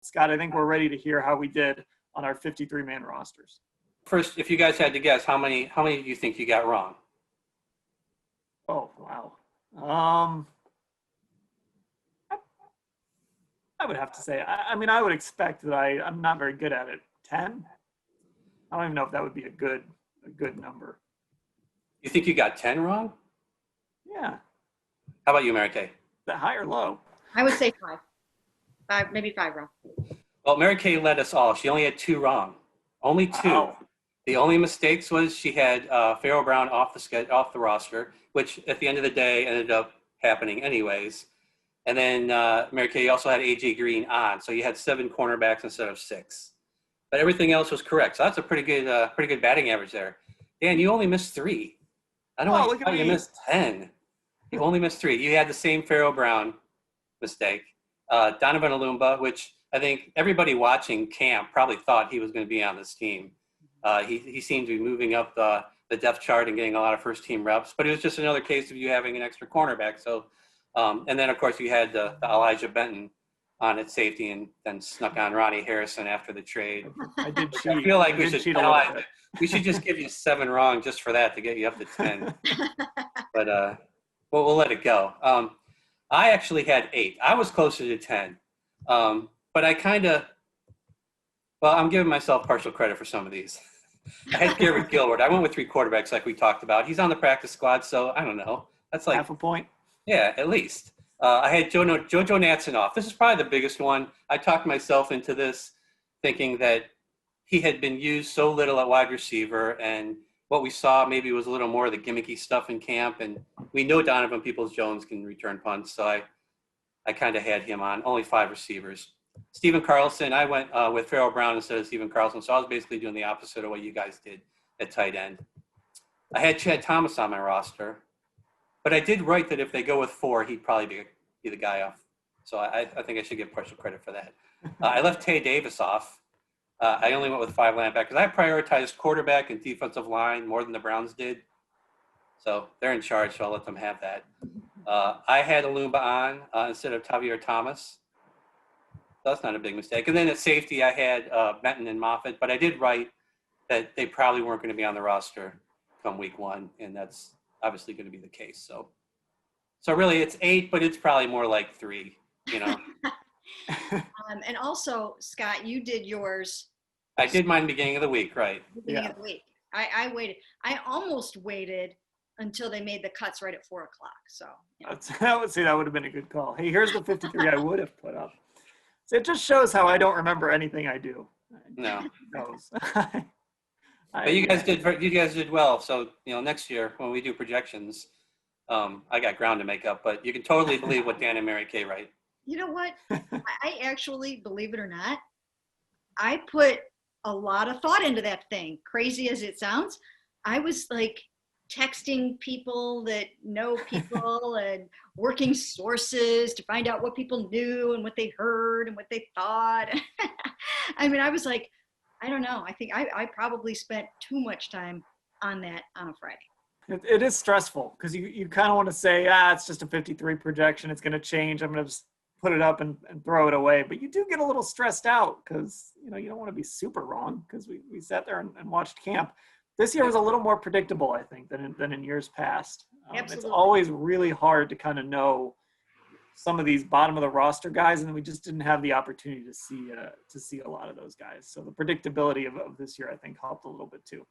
Scott, I think we're ready to hear how we did on our 53-man rosters. First, if you guys had to guess, how many do you think you got wrong? Oh, wow. I would have to say, I mean, I would expect that I'm not very good at it. 10? I don't even know if that would be a good number. You think you got 10 wrong? Yeah. How about you, Mary Kay? Is that high or low? I would say 5. 5, maybe 5 wrong. Well, Mary Kay led us all. She only had 2 wrong. Only 2. Wow. The only mistakes was she had Pharaoh Brown off the roster, which at the end of the day ended up happening anyways. And then Mary Kay also had AJ Green on, so you had 7 cornerbacks instead of 6. But everything else was correct. So that's a pretty good batting average there. Dan, you only missed 3. I don't want you missed 10. You only missed 3. You had the same Pharaoh Brown mistake. Donovan Alumba, which I think everybody watching camp probably thought he was going to be on this team. He seemed to be moving up the depth chart and getting a lot of first-team reps, but it was just another case of you having an extra cornerback. So, and then, of course, you had the Elijah Benton on at safety and then snuck on Ronnie Harrison after the trade. I did cheat. I feel like we should just give you 7 wrong just for that to get you up to 10. But we'll let it go. I actually had 8. I was closer to 10. But I I'm giving myself partial credit for some of these. I had Garrett Gilbert. I went with 3 quarterbacks like we talked about. He's on the practice squad, so I don't know. That's like half a point. Yeah, at least. I had Jojo Natsinoff. This is probably the biggest one. I talked myself into this thinking that he had been used so little at wide receiver, and what we saw maybe was a little more of the gimmicky stuff in camp, and we know Donovan Peoples-Jones can return punts, so I kind of had him on. Only 5 receivers. Stephen Carlson, I went with Pharaoh Brown instead of Stephen Carlson, so I was basically doing the opposite of what you guys did at tight end. I had Chad Thomas on my roster, but I did write that if they go with 4, he'd probably be the guy off. So I think I should give partial credit for that. I left Tay Davis off. I only went with 5 linebackers. I prioritized quarterback and defensive line more than the Browns did. So they're in charge, so I'll let them have that. I had Alumba on instead of Tavier Thomas. That's not a big mistake. And then at safety, I had Benton and Moffitt, but I did write that they probably weren't going to be on the roster come week 1, and that's obviously going to be the case. So really it's 8, but it's probably more like 3, you know. And also, Scott, you did yours. I did mine beginning of the week, right? Beginning of the week. I waited. I almost waited until they made the cuts right at 4 o'clock. So that would have been a good call. Hey, here's the 53 I would have put up. So it just shows how I don't remember anything I do. No. But you guys did well. So next year when we do projections, I got ground to make up. But you can totally believe what Dan and Mary Kay write. You know what? I actually, believe it or not, I put a lot of thought into that thing. Crazy as it sounds, I was like texting people that know people and working sources to find out what people knew and what they heard and what they thought. I mean, I was like, I don't know. I think I probably spent too much time on that on a Friday. It is stressful because you kind of want to say, it's just a 53 projection. It's going to change. I'm going to just put it up and throw it away. But you do get a little stressed out because, you don't want to be super wrong because we sat there and watched camp. This year was a little more predictable, I think, than in years past. It's always really hard to kind of know some of these bottom of the roster guys, and we just didn't have the opportunity to see a lot of those guys. So the predictability of this year, I think, helped a little bit too.